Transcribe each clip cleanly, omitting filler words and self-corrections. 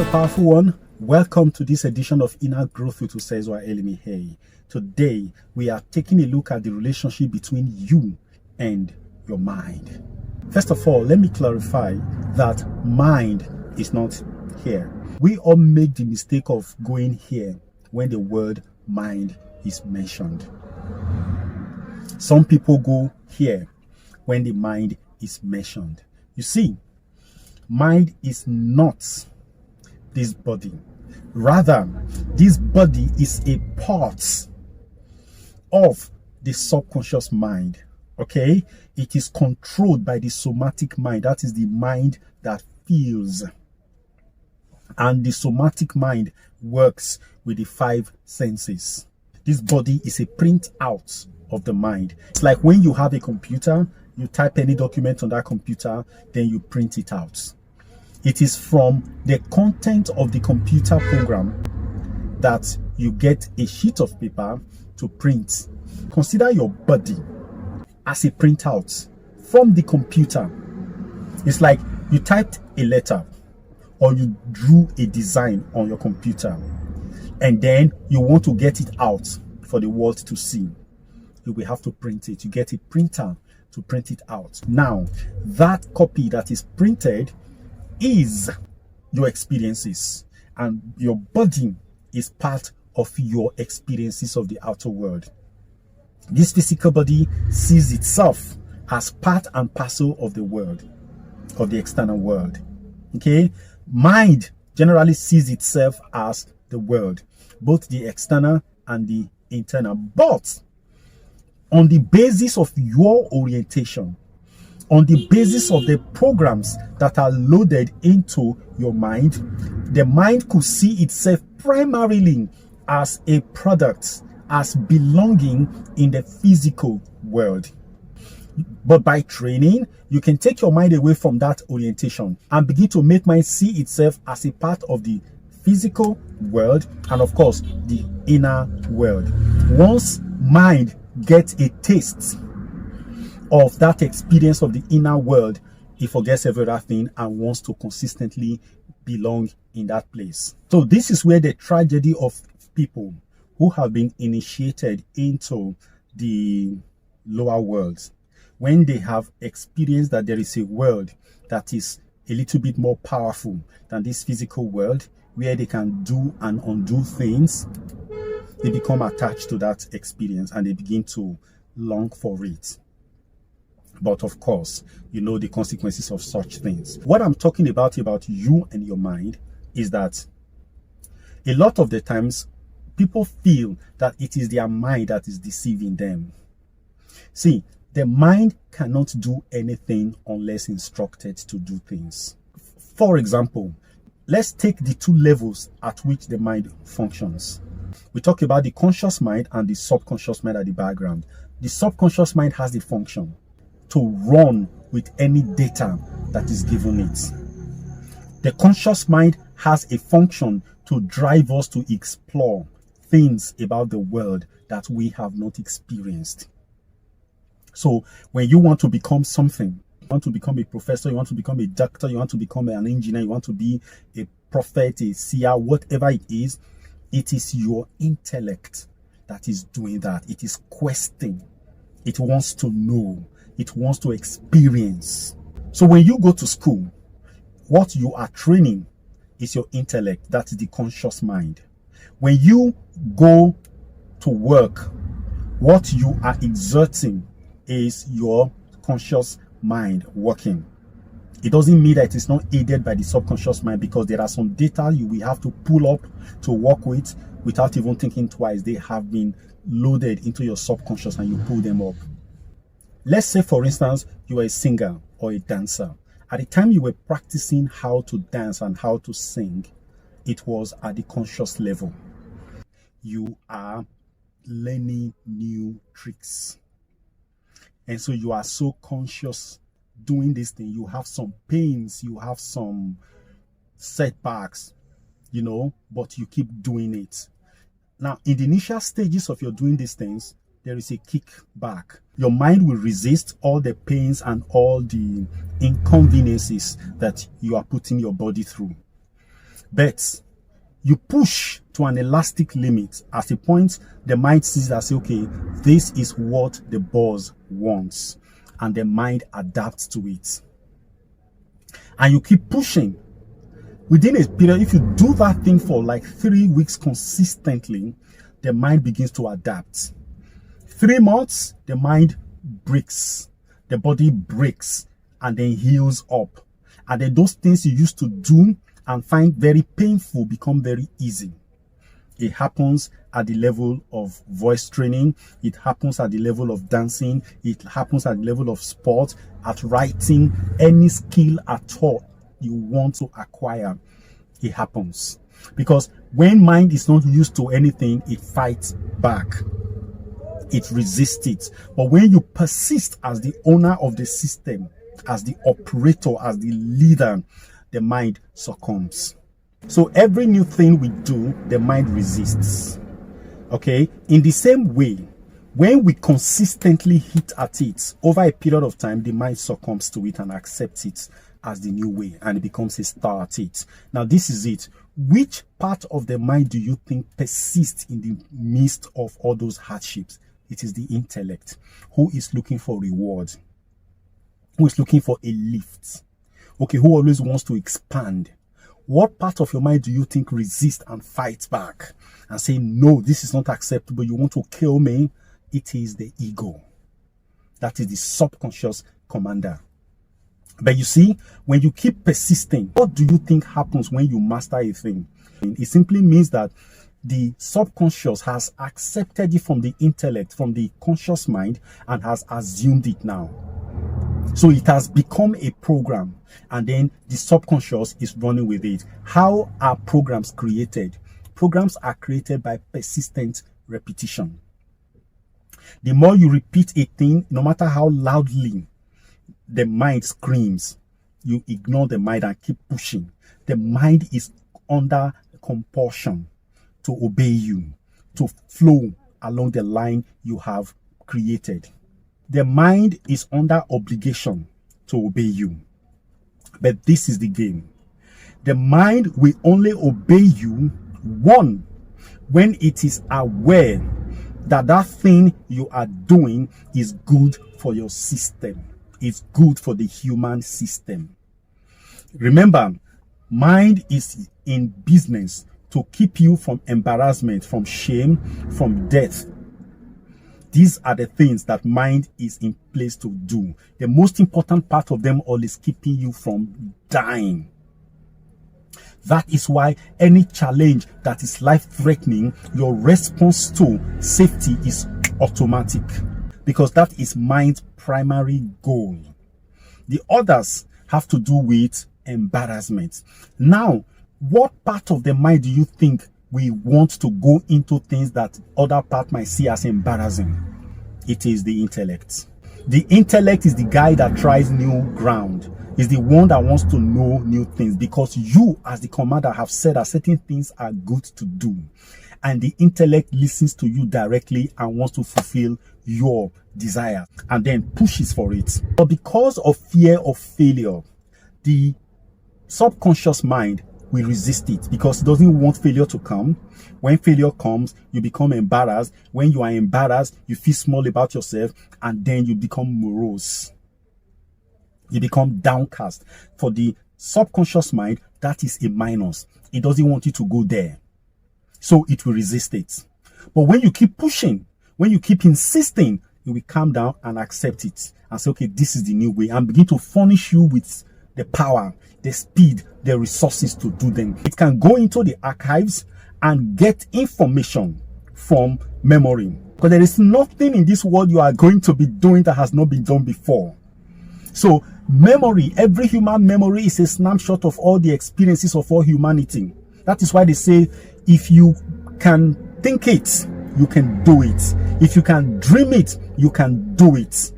powerful one. Welcome to this edition of Inner Growth with Usezwa Elimi. Hey, today we are taking a look at the relationship between you and your mind. First of all, let me clarify that mind is not here. We all make the mistake of going here when the word mind is mentioned. Some people go here when the mind is mentioned. You see, mind is not this body. Rather, this body is a part of the subconscious mind. Okay? It is controlled by the somatic mind. That is the mind that feels. And the somatic mind works with the five senses. This body is a printout of the mind. It's like when you have a computer, you type any document on that computer, then you print it out. It is from the content of the computer program that you get a sheet of paper to print. Consider your body as a printout from the computer. It's like you typed a letter or you drew a design on your computer and then you want to get it out for the world to see. You will have to print it. You get a printer to print it out. Now, that copy that is printed is your experiences, and your body is part of your experiences of the outer world. This physical body sees itself as part and parcel of the world, of the external world. Okay, mind generally sees itself as the world, both the external and the internal. But on the basis of your orientation, on the basis of the programs that are loaded into your mind, the mind could see itself primarily as a product, as belonging in the physical world. But by training, you can take your mind away from that orientation and begin to make mind see itself as a part of the physical world and, of course, the inner world. Once mind gets a taste of that experience of the inner world, he forgets everything and wants to consistently belong in that place. So this is where the tragedy of people who have been initiated into the lower worlds, when they have experienced that there is a world that is a little bit more powerful than this physical world, where they can do and undo things, they become attached to that experience and they begin to long for it. But of course, you know the consequences of such things. What I'm talking about you and your mind is that a lot of the times people feel that it is their mind that is deceiving them. See, the mind cannot do anything unless instructed to do things. For example, let's take the two levels at which the mind functions. We talk about the conscious mind and the subconscious mind at the background. The subconscious mind has the function to run with any data that is given it. The conscious mind has a function to drive us to explore things about the world that we have not experienced. So when you want to become something, you want to become a professor, you want to become a doctor, you want to become an engineer, you want to be a prophet, a seer, whatever it is your intellect that is doing that. It is questing. It wants to know. It wants to experience. So when you go to school, what you are training is your intellect. That is the conscious mind. When you go to work, what you are exerting is your conscious mind working. It doesn't mean that it is not aided by the subconscious mind, because there are some data you will have to pull up to work with without even thinking twice. They have been loaded into your subconscious and you pull them up. Let's say, for instance, you are a singer or a dancer. At the time you were practicing how to dance and how to sing, it was at the conscious level. You are learning new tricks. And so you are so conscious doing this thing. You have some pains, you have some setbacks, but you keep doing it. Now, in the initial stages of your doing these things, there is a kickback. Your mind will resist all the pains and all the inconveniences that you are putting your body through. But you push to an elastic limit. At a point, the mind sees that, okay, this is what the boss wants, and the mind adapts to it. And you keep pushing. Within a period, if you do that thing for like 3 weeks consistently, the mind begins to adapt. 3 months, the mind breaks, the body breaks, and then heals up. And then those things you used to do and find very painful become very easy. It happens at the level of voice training. It happens at the level of dancing. It happens at the level of sport, at writing, any skill at all you want to acquire. It happens. Because when mind is not used to anything, it fights back. It resists it. But when you persist as the owner of the system, as the operator, as the leader, the mind succumbs. So every new thing we do, the mind resists. Okay? In the same way, when we consistently hit at it over a period of time, the mind succumbs to it and accepts it as the new way, and it becomes a star at it. Now, this is it. Which part of the mind do you think persists in the midst of all those hardships? It is the intellect, who is looking for reward, who is looking for a lift, okay, who always wants to expand. What part of your mind do you think resists and fights back and say, no, this is not acceptable, you want to kill me? It is the ego. That is the subconscious commander. But you see, when you keep persisting, what do you think happens when you master a thing? It simply means that the subconscious has accepted it from the intellect, from the conscious mind, and has assumed it now. So it has become a program, and then the subconscious is running with it. How are programs created? Programs are created by persistent repetition. The more you repeat a thing, no matter how loudly the mind screams, you ignore the mind and keep pushing. The mind is under compulsion to obey you, to flow along the line you have created. The mind is under obligation to obey you. But this is the game. The mind will only obey you, one, when it is aware that that thing you are doing is good for your system. It's good for the human system. Remember, mind is in business to keep you from embarrassment, from shame, from death. These are the things that mind is in place to do. The most important part of them all is keeping you from dying. That is why any challenge that is life-threatening, your response to safety is automatic, because that is mind's primary goal. The others have to do with embarrassment. Now, what part of the mind do you think we want to go into things that other part might see as embarrassing? It is the intellect. The intellect is the guy that tries new ground. Is the one that wants to know new things, because you as the commander have said that certain things are good to do, and the intellect listens to you directly and wants to fulfill your desire and then pushes for it. But because of fear of failure, the subconscious mind will resist it, because it doesn't want failure to come. When failure comes, you become embarrassed. When you are embarrassed, you feel small about yourself, and then you become morose. You become downcast. For the subconscious mind, that is a minus. It doesn't want you to go there, so it will resist it. But when you keep pushing, when you keep insisting, you will calm down and accept it and say, okay, this is the new way, and begin to furnish you with the power, the speed, the resources to do them. It can go into the archives and get information from memory, because there is nothing in this world you are going to be doing that has not been done before. So memory, every human memory, is a snapshot of all the experiences of all humanity. That is why they say, if you can think it, you can do it. If you can dream it, you can do it.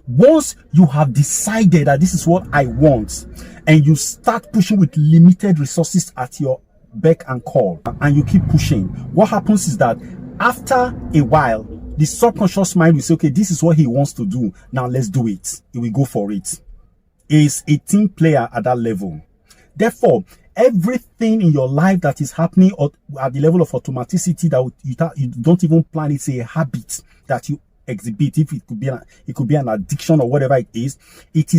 Once you have decided that this is what I want, and you start pushing with limited resources at your beck and call, and you keep pushing, what happens is that after a while, the subconscious mind will say, okay, this is what he wants to do. Now let's do it. He will go for it. He is a team player at that level. Therefore, everything in your life that is happening at the level of automaticity that you don't even plan. It's a habit that you exhibit. If it could be an addiction or whatever it is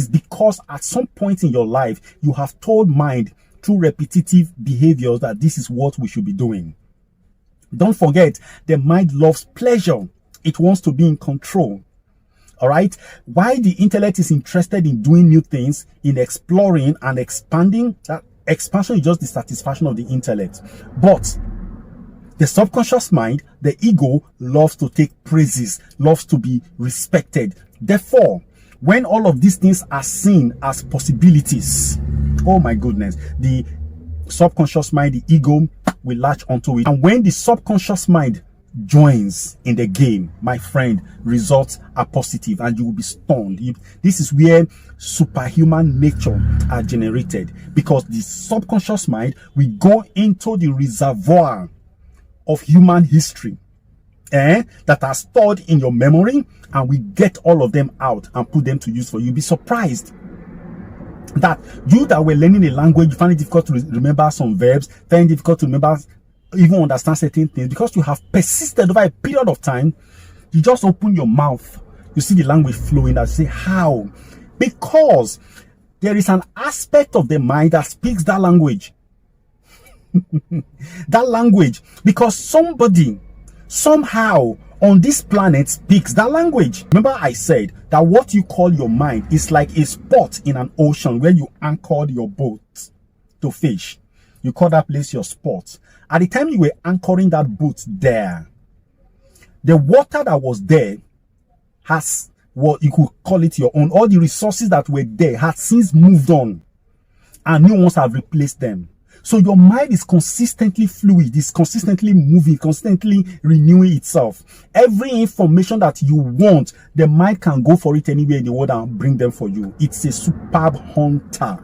because at some point in your life you have told mind through repetitive behaviors that this is what we should be doing. Don't forget, the mind loves pleasure. It wants to be in control. All right. Why the intellect is interested in doing new things, in exploring and expanding, that expansion is just the satisfaction of the intellect. But the subconscious mind, the ego, loves to take praises, loves to be respected. Therefore, when all of these things are seen as possibilities, oh my goodness, the subconscious mind, the ego, will latch onto it. And when the subconscious mind joins in the game, my friend, results are positive and you will be stunned. This is where superhuman nature are generated, because the subconscious mind will go into the reservoir of human history that are stored in your memory, and we get all of them out and put them to use for you. You'll be surprised that you that were learning a language, you find it difficult to remember some verbs, find it difficult to remember, even understand certain things, because you have persisted over a period of time. You just open your mouth, you see the language flowing, and say, how? Because there is an aspect of the mind that speaks that language. That language, because somebody somehow on this planet speaks that language. Remember I said that what you call your mind is like a spot in an ocean where you anchored your boat to fish. You call that place your spot. At the time you were anchoring that boat there, the water that was there has, what you could call it your own. All the resources that were there had since moved on, and new ones have replaced them. So your mind is consistently fluid, is consistently moving, constantly renewing itself. Every information that you want, the mind can go for it anywhere in the world and bring them for you. It's a superb hunter.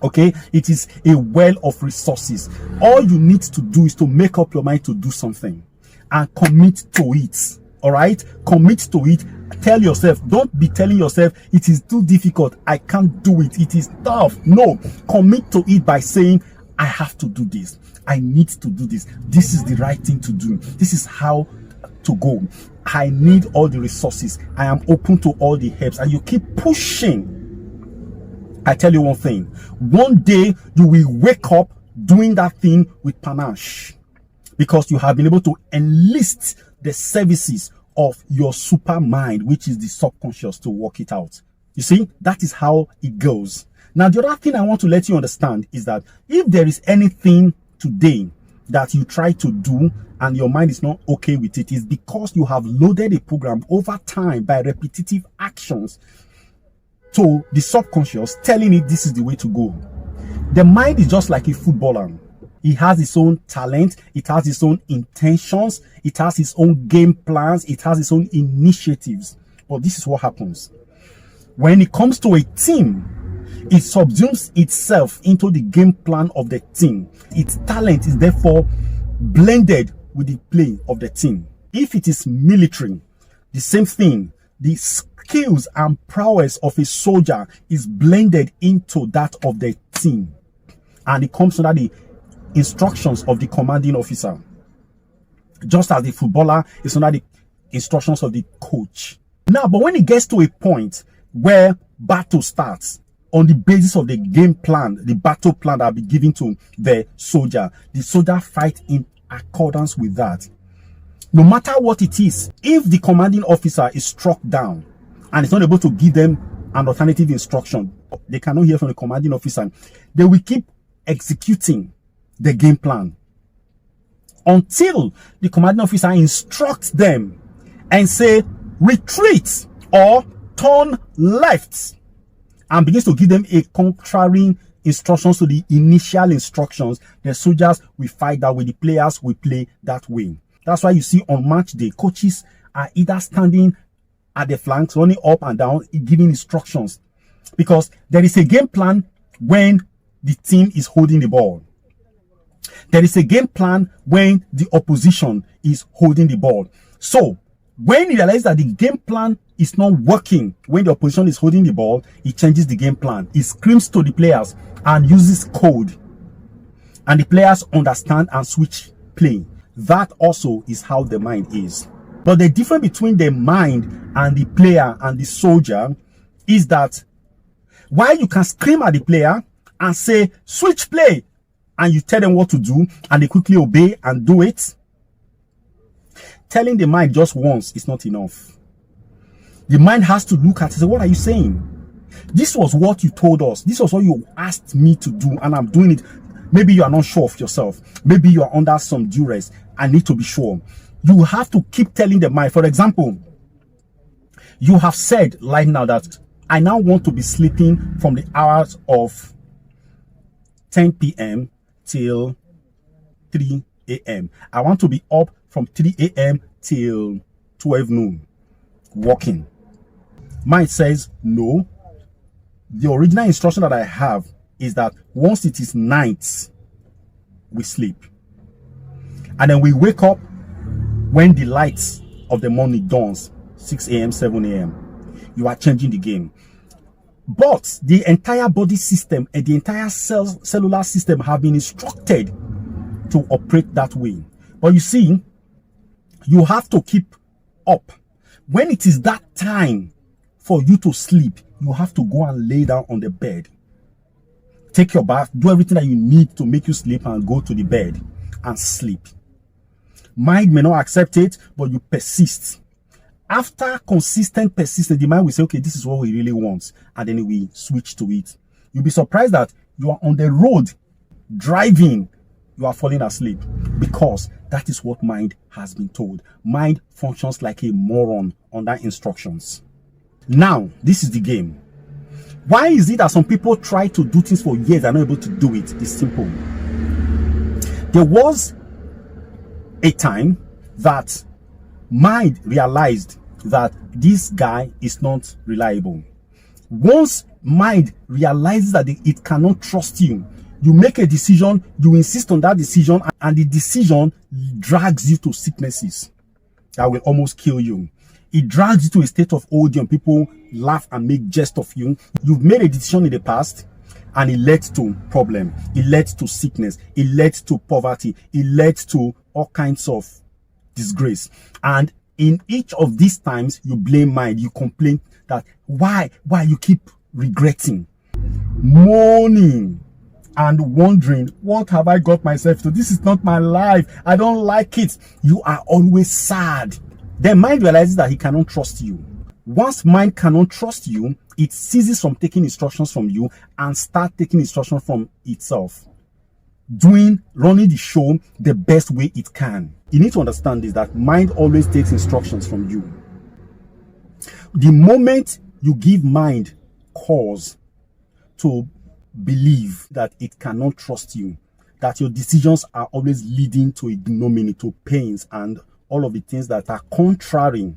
Okay, it is a well of resources. All you need to do is to make up your mind to do something and commit to it. All right, commit to it. Tell yourself, don't be telling yourself it is too difficult, I can't do it, it is tough. No, commit to it by saying, I have to do this, I need to do this, this is the right thing to do, this is how to go, I need all the resources, I am open to all the helps, and you keep pushing. I tell you one thing, one day you will wake up doing that thing with panache, because you have been able to enlist the services of your super mind, which is the subconscious, to work it out. You see, that is how it goes. Now, the other thing I want to let you understand is that if there is anything today that you try to do and your mind is not okay with it, is because you have loaded a program over time by repetitive actions to the subconscious, telling it this is the way to go. The mind is just like a footballer. It has its own talent, it has its own intentions, it has its own game plans, it has its own initiatives. But this is what happens. When it comes to a team, it subsumes itself into the game plan of the team. Its talent is therefore blended with the play of the team. If it is military, the same thing. The skills and prowess of a soldier is blended into that of the team. And it comes under the instructions of the commanding officer, just as the footballer is under the instructions of the coach. Now, but when it gets to a point where battle starts on the basis of the game plan, the battle plan that will be given to the soldier fights in accordance with that. No matter what it is, if the commanding officer is struck down and is not able to give them an alternative instruction, they cannot hear from the commanding officer, they will keep executing the game plan until the commanding officer instructs them and say retreat or turn left, and begins to give them a contrary instructions to the initial instructions. The soldiers will fight that way, the players will play that way. That's why you see on match day, coaches are either standing at the flanks, running up and down, giving instructions, because there is a game plan when the team is holding the ball. There is a game plan when the opposition is holding the ball. So When he realizes that the game plan is not working, when the opposition is holding the ball, he changes the game plan. He screams to the players and uses code. And the players understand and switch play. That also is how the mind is. But the difference between the mind and the player and the soldier is that while you can scream at the player and say, switch play, and you tell them what to do, and they quickly obey and do it, telling the mind just once is not enough. The mind has to look at it and say, what are you saying? This was what you told us. This was what you asked me to do, and I'm doing it. Maybe you are not sure of yourself. Maybe you are under some duress. I need to be sure. You have to keep telling the mind. For example, you have said right now that I now want to be sleeping from the hours of 10 p.m. till 3 a.m. I want to be up from 3 a.m. till 12 noon, walking. Mind says, no. The original instruction that I have is that once it is night, we sleep. And then we wake up when the lights of the morning dawns, 6 a.m., 7 a.m. You are changing the game. But the entire body system and the entire cellular system have been instructed to operate that way. But you see, you have to keep up. When it is that time for you to sleep, you have to go and lay down on the bed. Take your bath, do everything that you need to make you sleep, and go to the bed and sleep. Mind may not accept it, but you persist. After consistent persistence, the mind will say, okay, this is what we really want. And then we switch to it. You'll be surprised that you are on the road driving, you are falling asleep, because that is what mind has been told. Mind functions like a moron under instructions. Now, this is the game. Why is it that some people try to do things for years and are not able to do it? It's simple. There was a time that mind realized that this guy is not reliable. Once mind realizes that it cannot trust you, you make a decision, you insist on that decision, and the decision drags you to sicknesses that will almost kill you. It drags you to a state of odium. People laugh and make jest of you. You've made a decision in the past, and it led to problem. It led to sickness. It led to poverty. It led to all kinds of disgrace. And in each of these times, you blame mind. You complain that why you keep regretting, moaning, and wondering, what have I got myself to? This is not my life. I don't like it. You are always sad. Then mind realizes that he cannot trust you. Once mind cannot trust you, it ceases from taking instructions from you and start taking instructions from itself. Running the show the best way it can. You need to understand this, that mind always takes instructions from you. The moment you give mind cause to believe that it cannot trust you, that your decisions are always leading to ignominy, to pains, and all of the things that are contrary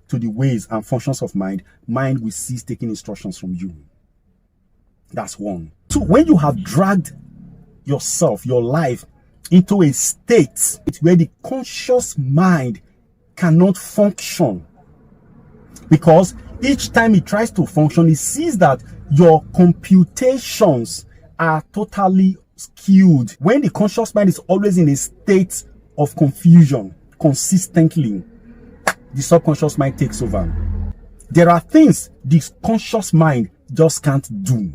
to the ways and functions of mind, mind will cease taking instructions from you. That's one. Two, when you have dragged yourself, your life, into a state where the conscious mind cannot function, because each time it tries to function, it sees that your computations are totally skewed. When the conscious mind is always in a state of confusion consistently, the subconscious mind takes over. There are things the conscious mind just can't do.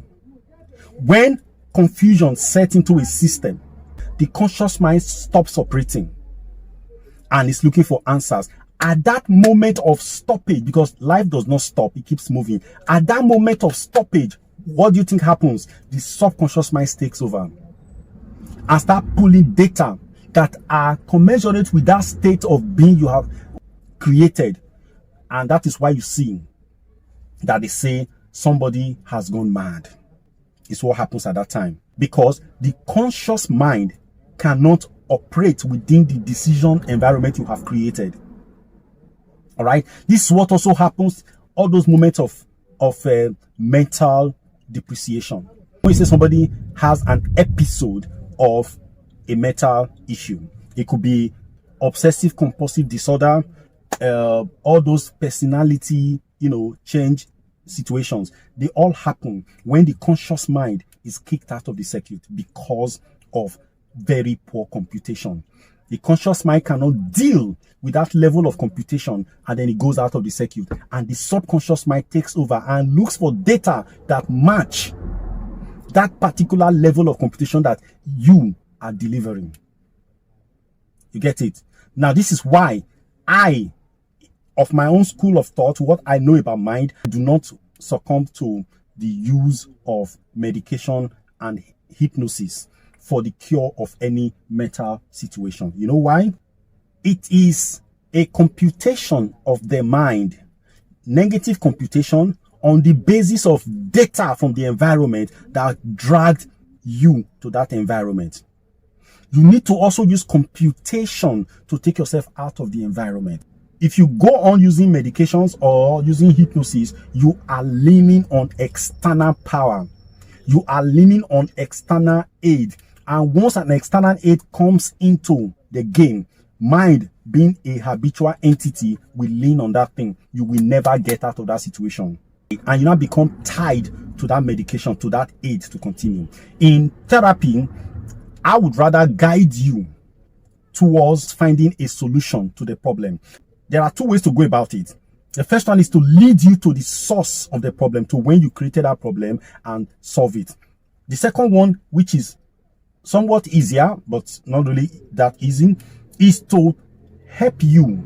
When confusion sets into a system, the conscious mind stops operating and is looking for answers. At that moment of stoppage, because life does not stop, it keeps moving. At that moment of stoppage, what do you think happens? The subconscious mind takes over and start pulling data that are commensurate with that state of being you have created. And that is why you see that they say somebody has gone mad. It's what happens at that time, because the conscious mind cannot operate within the decision environment you have created. All right, this is what also happens all those moments of mental depreciation. When you say somebody has an episode of a mental issue, it could be obsessive compulsive disorder, all those personality, change situations, they all happen when the conscious mind is kicked out of the circuit because of very poor computation. The conscious mind cannot deal with that level of computation, and then it goes out of the circuit, and the subconscious mind takes over and looks for data that match that particular level of computation that you are delivering. You get it? Now, this is why I, of my own school of thought, what I know about mind, do not succumb to the use of medication and hypnosis for the cure of any mental situation. You know why? It is a computation of the mind, negative computation on the basis of data from the environment that dragged you to that environment. You need to also use computation to take yourself out of the environment. If you go on using medications or using hypnosis, you are leaning on external power. You are leaning on external aid. And once an external aid comes into the game, mind being a habitual entity will lean on that thing. You will never get out of that situation. And you now become tied to that medication, to that aid to continue. In therapy, I would rather guide you towards finding a solution to the problem. There are two ways to go about it. The first one is to lead you to the source of the problem, to when you created that problem and solve it. The second one, which is somewhat easier, but not really that easy, is to help you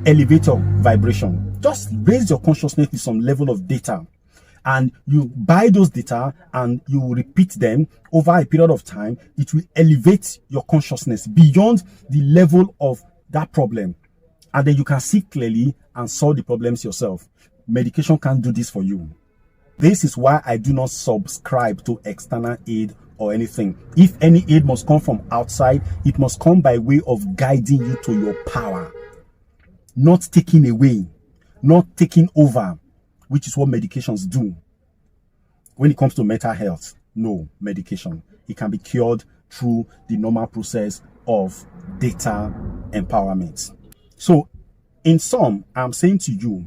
elevate your vibration. Just raise your consciousness with some level of data, and you buy those data and you repeat them over a period of time. It will elevate your consciousness beyond the level of that problem, and then you can see clearly and solve the problems yourself. Medication can't do this for you. This is why I do not subscribe to external aid or anything. If any aid must come from outside, it must come by way of guiding you to your power, not taking away, not taking over, which is what medications do. When it comes to mental health, no medication. It can be cured through the normal process of data empowerment. So, in sum, I'm saying to you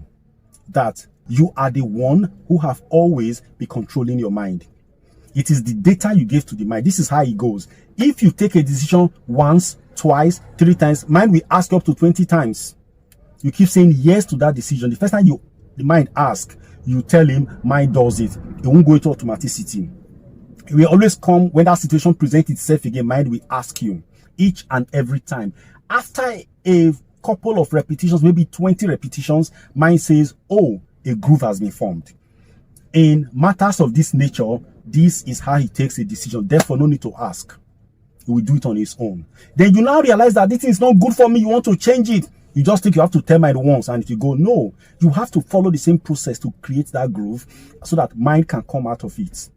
that you are the one who have always been controlling your mind. It is the data you give to the mind. This is how it goes. If you take a decision once, twice, 3 times, mind will ask you up to 20 times. You keep saying yes to that decision. The first time the mind asks, you tell him, mind does it. It won't go into automaticity. It will always come when that situation presents itself again. Mind will ask you each and every time. After a couple of repetitions, maybe 20 repetitions, mind says, oh, a groove has been formed. In matters of this nature, this is how he takes a decision. Therefore, no need to ask. He will do it on his own. Then you now realize that this thing is not good for me. You want to change it. You just think you have to tell mind once, and if you go, no, you have to follow the same process to create that groove so that mind can come out of it.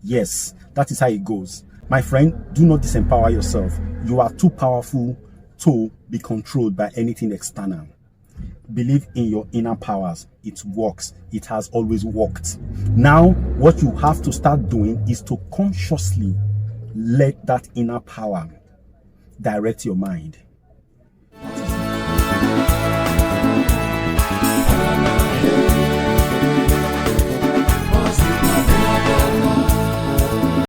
Yes, that is how it goes. My friend, do not disempower yourself. You are too powerful to be controlled by anything external. Believe in your inner powers. It works. It has always worked. Now, what you have to start doing is to consciously let that inner power direct your mind.